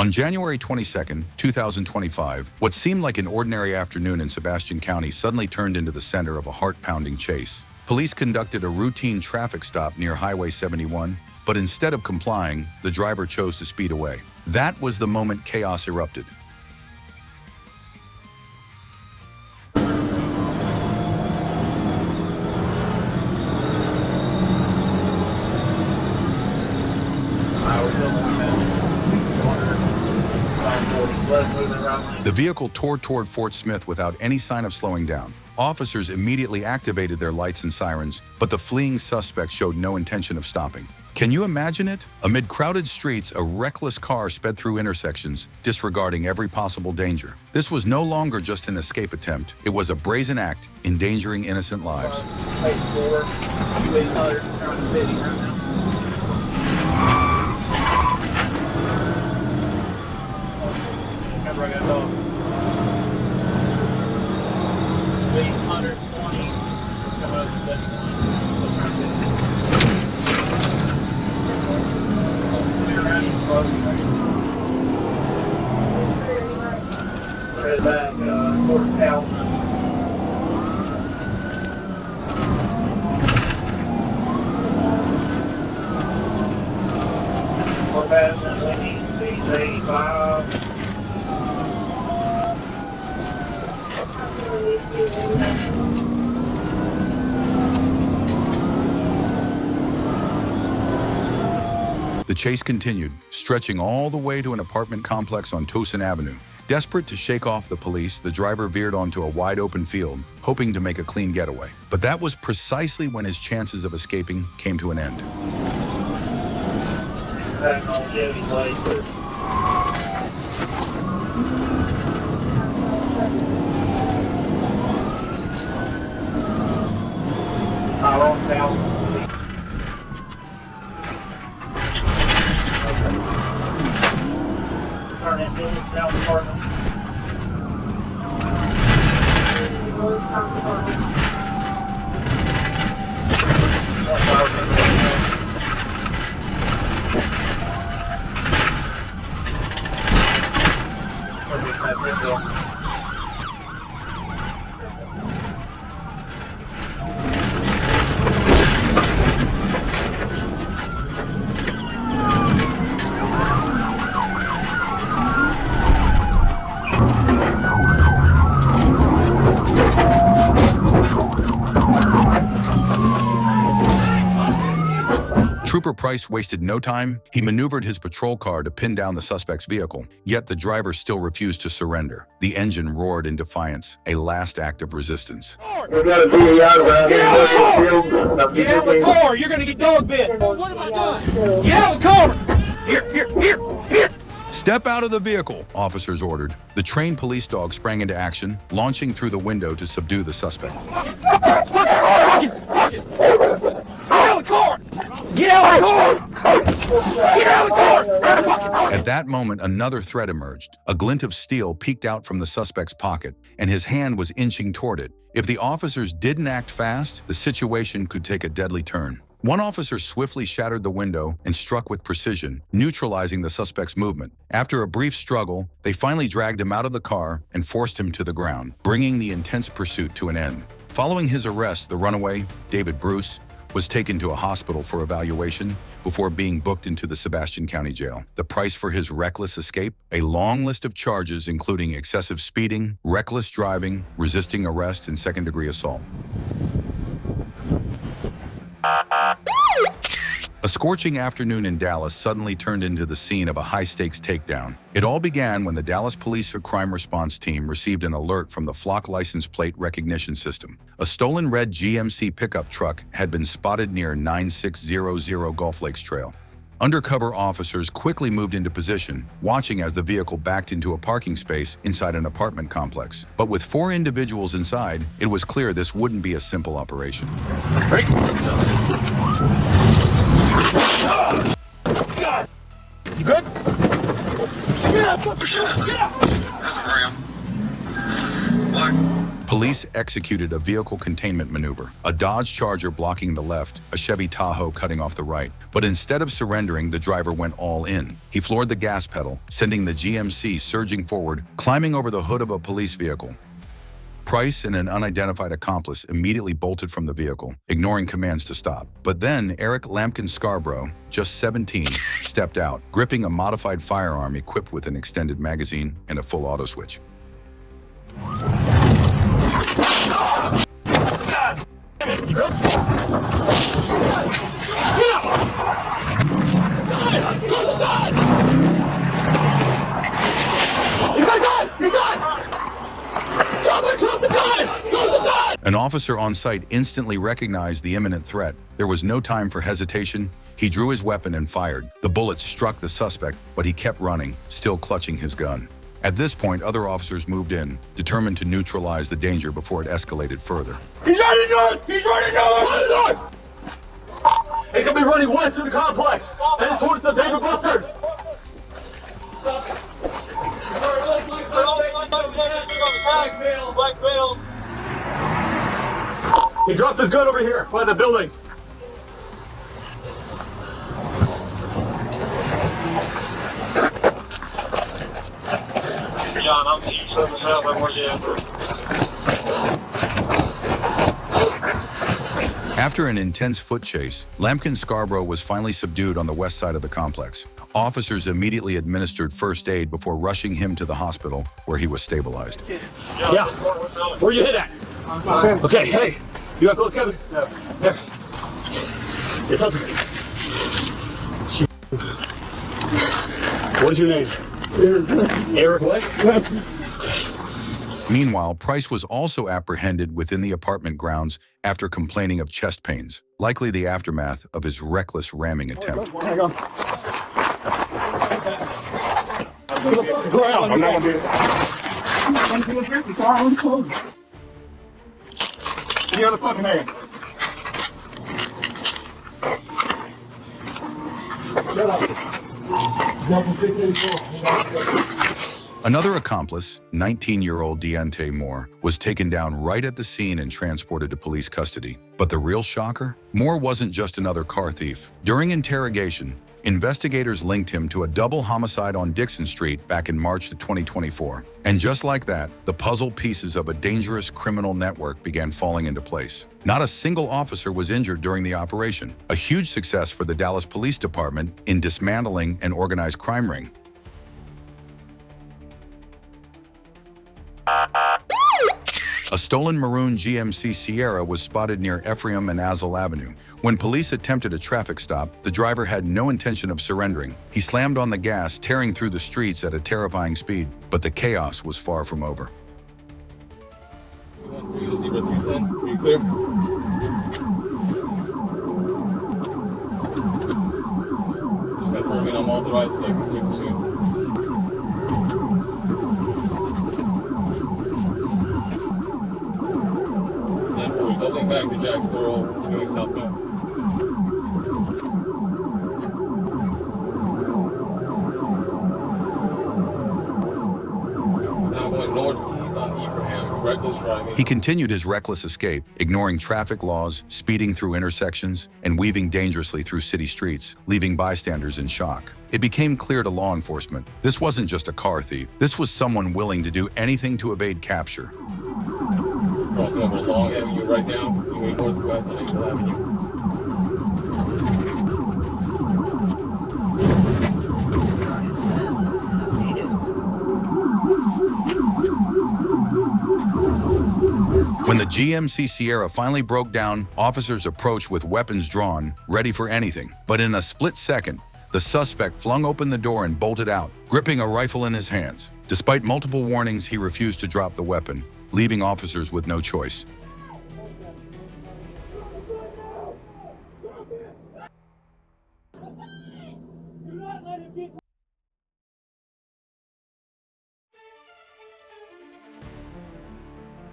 On January 22, 2025, what seemed like an ordinary afternoon in Sebastian County suddenly turned into the center of a heart-pounding chase. Police conducted a routine traffic stop near Highway 71, but instead of complying, the driver chose to speed away. That was the moment chaos erupted. The vehicle tore toward Fort Smith without any sign of slowing down. Officers immediately activated their lights and sirens, but the fleeing suspect showed no intention of stopping. Can you imagine it? Amid crowded streets, a reckless car sped through intersections, disregarding every possible danger. This was no longer just an escape attempt. It was a brazen act, endangering innocent lives. The chase continued, stretching all the way to an apartment complex on Towson Avenue. Desperate to shake off the police, the driver veered onto a wide-open field, hoping to make a clean getaway. But that was precisely when his chances of escaping came to an end. Trooper Price wasted no time. He maneuvered his patrol car to pin down the suspect's vehicle, yet the driver still refused to surrender. The engine roared in defiance, a last act of resistance. Get out of the car! You're gonna get dog bit! What have I done? Get out of the car! Here! Step out of the vehicle, officers ordered. The trained police dog sprang into action, launching through the window to subdue the suspect. Get out of the car! Get out of the car! Get out of the car! At that moment, another threat emerged. A glint of steel peeked out from the suspect's pocket, and his hand was inching toward it. If the officers didn't act fast, the situation could take a deadly turn. One officer swiftly shattered the window and struck with precision, neutralizing the suspect's movement. After a brief struggle, they finally dragged him out of the car and forced him to the ground, bringing the intense pursuit to an end. Following his arrest, the runaway, David Bruce, was taken to a hospital for evaluation before being booked into the Sebastian County Jail. The price for his reckless escape? A long list of charges including excessive speeding, reckless driving, resisting arrest, and second-degree assault. A scorching afternoon in Dallas suddenly turned into the scene of a high-stakes takedown. It all began when the Dallas Police Crime Response Team received an alert from the Flock license plate recognition system. A stolen red GMC pickup truck had been spotted near 9600 Gulf Lakes Trail. Undercover officers quickly moved into position, watching as the vehicle backed into a parking space inside an apartment complex. But with 4 individuals inside, it was clear this wouldn't be a simple operation. Ready? God! You good? Get out! Get out! Police executed a vehicle containment maneuver, a Dodge Charger blocking the left, a Chevy Tahoe cutting off the right. But instead of surrendering, the driver went all in. He floored the gas pedal, sending the GMC surging forward, climbing over the hood of a police vehicle. Price and an unidentified accomplice immediately bolted from the vehicle, ignoring commands to stop. But then Eric Lampkin Scarborough, just 17, stepped out, gripping a modified firearm equipped with an extended magazine and a full auto switch. An officer on site instantly recognized the imminent threat. There was no time for hesitation. He drew his weapon and fired. The bullet struck the suspect, but he kept running, still clutching his gun. At this point, other officers moved in, determined to neutralize the danger before it escalated further. He's running north! He's running north! He's gonna be running west of the complex, heading towards the David Busters. Black veil. He dropped his gun over here by the building. John, I'm Team 7 South. Where you at? After an intense foot chase, Lampkin Scarborough was finally subdued on the west side of the complex. Officers immediately administered first aid before rushing him to the hospital, where he was stabilized. Yeah. Where you hit at? Okay, hey. You got close, Kevin? Yeah. There. It's up there. What is your name? Eric what? Meanwhile, Price was also apprehended within the apartment grounds after complaining of chest pains, likely the aftermath of his reckless ramming attempt. Hang on. I'm not gonna do it. Any other fucking hand? Another accomplice, 19-year-old Deontay Moore, was taken down right at the scene and transported to police custody. But the real shocker? Moore wasn't just another car thief. During interrogation, investigators linked him to a double homicide on Dixon Street back in March of 2024. And just like that, the puzzle pieces of a dangerous criminal network began falling into place. Not a single officer was injured during the operation, a huge success for the Dallas Police Department in dismantling an organized crime ring. A stolen maroon GMC Sierra was spotted near Ephraim and Azle Avenue. When police attempted a traffic stop, the driver had no intention of surrendering. He slammed on the gas, tearing through the streets at a terrifying speed, but the chaos was far from over. 210, are you clear? Just confirming I'm authorized to continue pursuit. Doubling back to Jack's Thorough, continuing southbound. Now going northeast on Ephraim, reckless driving. He continued his reckless escape, ignoring traffic laws, speeding through intersections, and weaving dangerously through city streets, leaving bystanders in shock. It became clear to law enforcement, this wasn't just a car thief. This was someone willing to do anything to evade capture. Crossing over Long Avenue right now, continuing northwest on Angel Avenue. When the GMC Sierra finally broke down, officers approached with weapons drawn, ready for anything. But in a split second, the suspect flung open the door and bolted out, gripping a rifle in his hands. Despite multiple warnings, he refused to drop the weapon, leaving officers with no choice.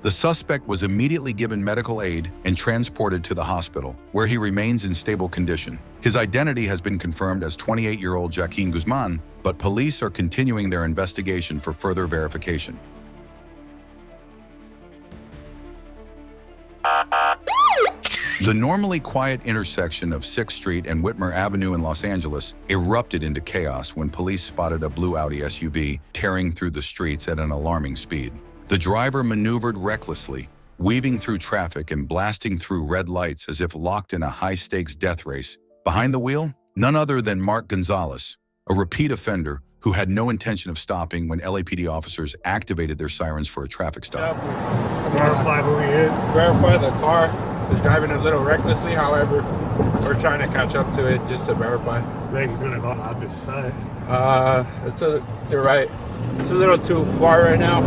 The suspect was immediately given medical aid and transported to the hospital, where he remains in stable condition. His identity has been confirmed as 28-year-old Joaquin Guzman, but police are continuing their investigation for further verification. The normally quiet intersection of 6th Street and Whitmer Avenue in Los Angeles erupted into chaos when police spotted a blue Audi SUV tearing through the streets at an alarming speed. The driver maneuvered recklessly, weaving through traffic and blasting through red lights as if locked in a high-stakes death race. Behind the wheel, none other than Mark Gonzalez, a repeat offender who had no intention of stopping when LAPD officers activated their sirens for a traffic stop. Verify who he is. Verify the car is driving a little recklessly. However, we're trying to catch up to it just to verify. I think he's gonna go on the opposite side. You're right. It's a little too far right now.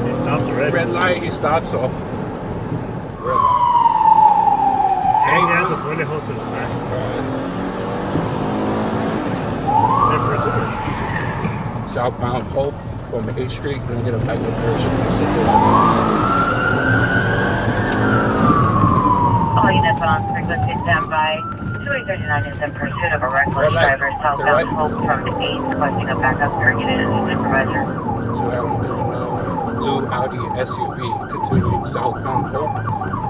He stopped already. Red light, he stopped, so. And he has a window hold to the back. And pursuit. Southbound Hope from 8th Street. Gonna get a backward version. All units on frequency standby. 239 is in pursuit of a reckless driver southbound Hope from the 8th, requesting a backup unit and supervisor. So I'm doing blue Audi SUV continuing southbound Hope,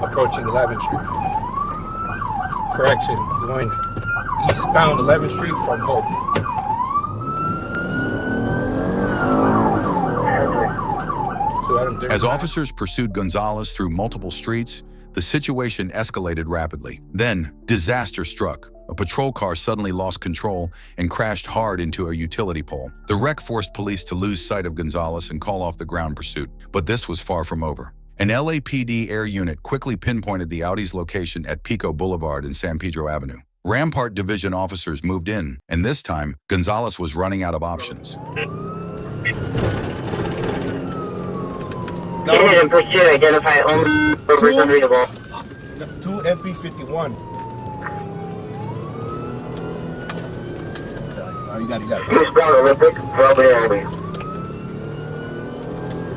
approaching 11th Street. Correction, going eastbound 11th Street from Hope. As officers pursued Gonzalez through multiple streets, the situation escalated rapidly. Then, disaster struck. A patrol car suddenly lost control and crashed hard into a utility pole. The wreck forced police to lose sight of Gonzalez and call off the ground pursuit. But this was far from over. An LAPD air unit quickly pinpointed the Audi's location at Pico Boulevard and San Pedro Avenue. Rampart Division officers moved in, and this time, Gonzalez was running out of options. Unit in pursuit, identify only over unreadable. 2 MP51. You got it. Eastbound Olympic, Robert Avenue.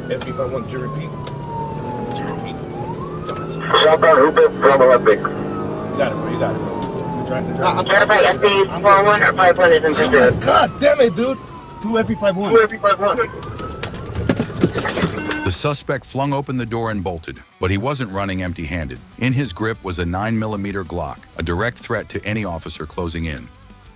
MP51, did you repeat? Southbound Hooper from Olympic. You got it, bro. Verify SP41 or 51 is in pursuit. God damn it, dude. 2 MP51. 2 MP51. The suspect flung open the door and bolted, but he wasn't running empty-handed. In his grip was a 9mm Glock, a direct threat to any officer closing in.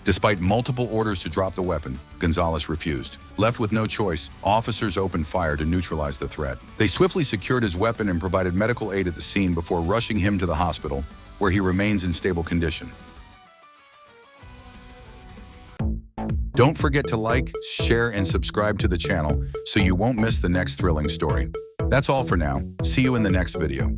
Despite multiple orders to drop the weapon, Gonzalez refused. Left with no choice, officers opened fire to neutralize the threat. They swiftly secured his weapon and provided medical aid at the scene before rushing him to the hospital, where he remains in stable condition. Don't forget to like, share, and subscribe to the channel so you won't miss the next thrilling story. That's all for now. See you in the next video.